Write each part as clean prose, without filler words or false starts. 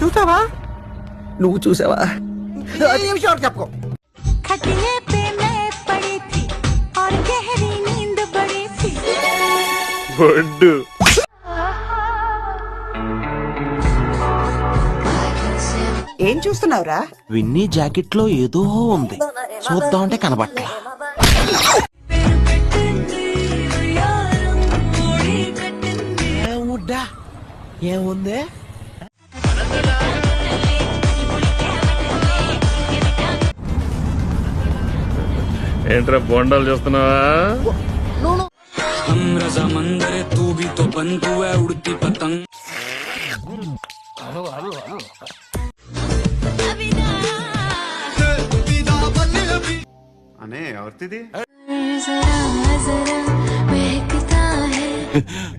చూసావా? నువ్వు చూసావా? చెప్పుకో. ఏం చూస్తున్నావురా? విన్నీ జాకెట్ లో ఏదో ఉంది, చూద్దాం అంటే కనబట్లా. ఏముంది? ఏంట్రా బొండాలు చూస్తున్నావా? అనే ఎవరిది?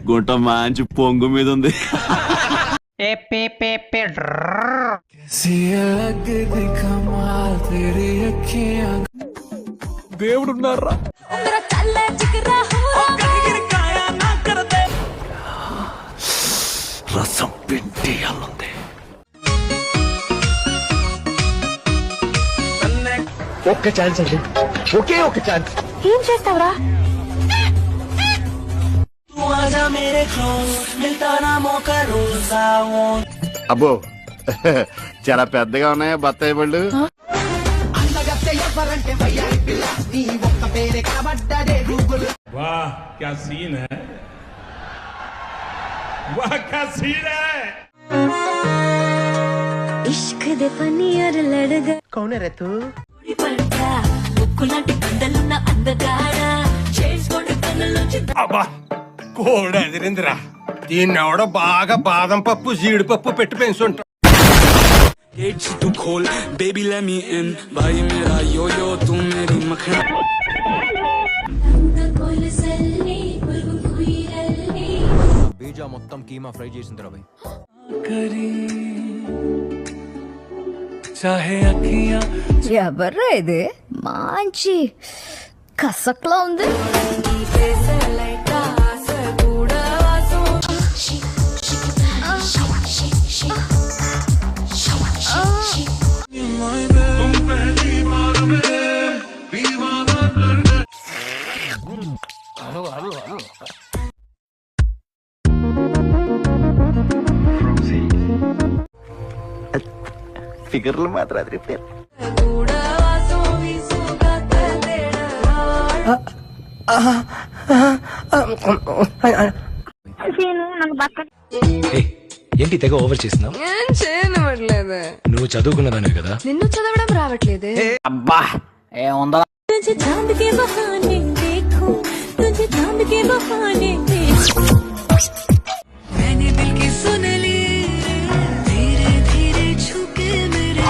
గుంట మంచి పొంగు మీద ఉంది. దేవుడున్నారా? రసం పెట్టి అల్లుంది. ఒక్క ఛాన్స్ అండి, ఒకే ఒక ఛాన్స్. ఏం చేస్తావురా? అబ్బో చాలా పెద్దగా ఉన్నాయా బత్తాయి పళ్ళు? వాహ్ క్యా సీన్ హై, వాహ్ క్యా సీన్ హై. इश्क दे पनियर लड़ गए కౌన్ రే తూ? पड़ता उकुलांटी कंदलुना अंदगाड़ा చేసుకొని కళ్ళలోంచి అబ్బా కోడ ఎదిరిందిరా. దీన్ని ఎవడో బాగా బాదం పప్పు జీడిపప్పు పెట్టి పెంచుంటా. तू खोल बेबी let me in भाई मेरा यो यो तू मेरी मखना కొలసల్లి పురుగు కుయిరల్లి బీజా మొత్తం కీమా ఫ్రై చేసిందిరా భయ్. करी चाहे अखियां ఎవర్రా ఇది? మంచి కసక్లా ఉంది. ఫిగర్లు మాత్రం అది రిపేర్. ఏంటి తెగ ఓవర్ చేస్తున్నావు? ఏం చేయనివ్వట్లేదే. నువ్వు చదువుకున్నదానే కదా. నిన్ను చదవడం రావట్లేదే. అబ్బా ఏముందా? तुझे चांद के बहाने देखूं, तुझे चांद के बहाने देखूं, मैंने दिल की सुन ली धीरे धीरे छुके मेरे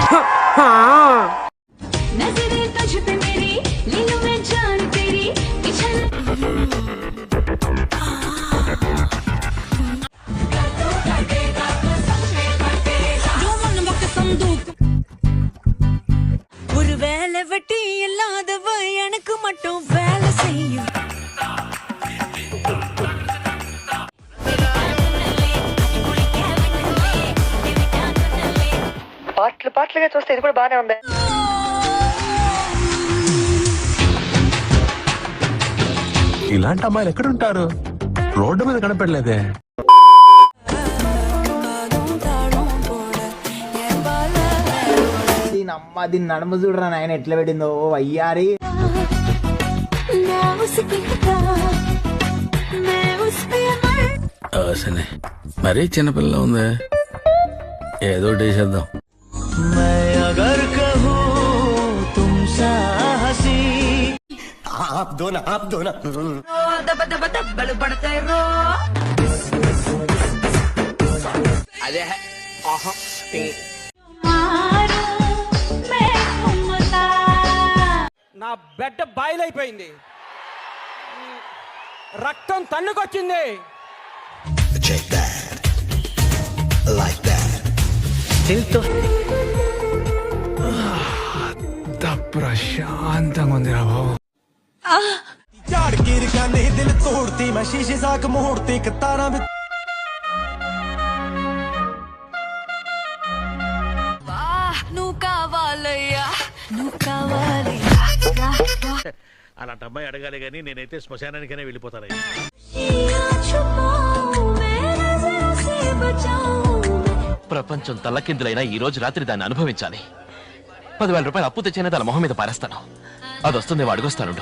नजरें तुझ पे मेरी ले लूं मैं जान तेरी पिछल ஒரு வேலை வெட்டி இல்லாதவ எனக்கு மட்டும் வேலை செய்யும். పాటలుగా చూస్తే ఇది కూడా బానే ఉంది. ఇలాంటి అమ్మాయిలు ఎక్కడుంటారు? రోడ్డు మీద కనపడలేదే. దీని నడుము చూడరా నాయన ఎట్లా పెట్టిందో అయ్యారి. మరీ చిన్నపిల్ల ఉంది, ఏదో చేద్దాం. దెబ్బలు పడతాయి రో. అదే నా బెడ్డ బాయిలైపోయింది, రక్తం తన్నుకొచ్చింది. ప్రశాంతంగా ఉంది రా బాబు. దిల్ తోడ్తి मैं शीशे साक मोड़ती तारा అలాంటి అమ్మాయి అడగాలి కానీ నేనైతే శ్మశానానికైనా వెళ్ళిపోతాను. ప్రపంచం తల్లకిందులైనా ఈ రోజు రాత్రి దాన్ని అనుభవించాలి. 10,000 రూపాయలు అప్పు తెచ్చైనా తన మొహం మీద పారేస్తాను. అది వస్తుంది అడుగొస్తాను.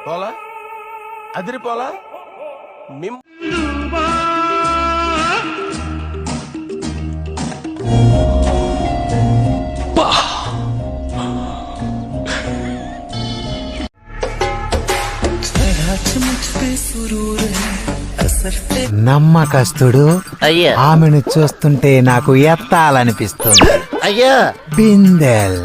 పోలా అదిరిపోలా నమ్మకస్తుడు అయ్యా ఆమెను చూస్తుంటే నాకు ఎత్తాలనిపిస్తుంది. అయ్యా బిందెల్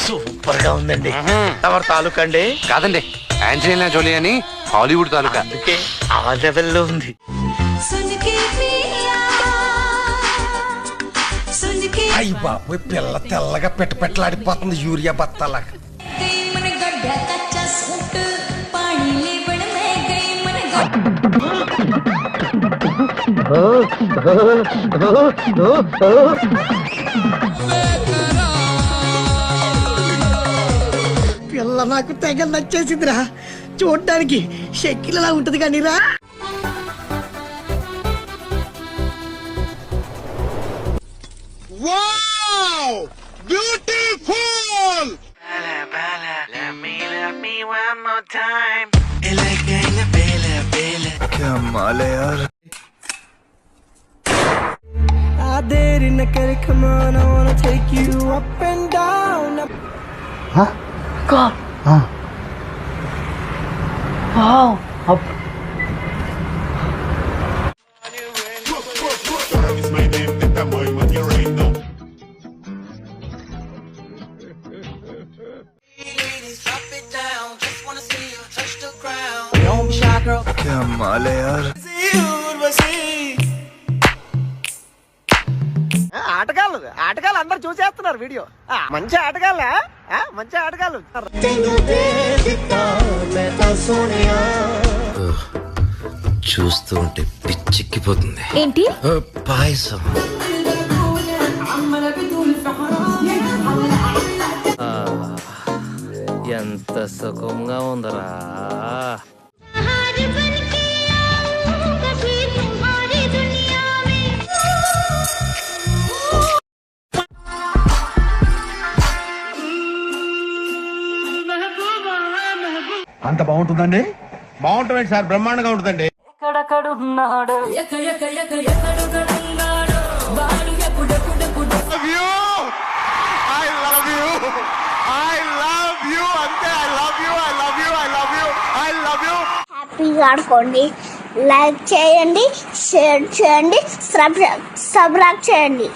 సూపర్ గా ఉందండి. ఎవరి తాలూకా అండి? కాదండి, ఆంజలీనా జోలీ అని హాలీవుడ్ తాలూకా. అందుకే ఆ లెవెల్లో ఉంది. అయ్యి బాబోయ్, పిల్ల తెల్లగా పెట్టలాడిపోతుంది యూరియా బత్తాలా. పిల్ల నాకు తెగ నచ్చేసిందిరా. చూడటానికి షెక్కిలలా ఉంటది కానీ రా. ఆటగాళ్ళు అందరు చూసేస్తున్నారు వీడియో. మంచి ఆటగాళ్ళ, మంచి ఆటగాళ్ళు. చూస్తూ ఉంటే పిచ్చెక్కిపోతుంది. ఏంటి పాయసం. ఎంత సుఖంగా ఉందరా. అంత బాగుంటుందండి? బాగుంటుంది సార్, బ్రహ్మాండంగా ఉంటుందండి. హ్యాపీగా ఆడుకోండి. లైక్ చేయండి, షేర్ చేయండి, సబ్స్క్రైబ్ చేయండి.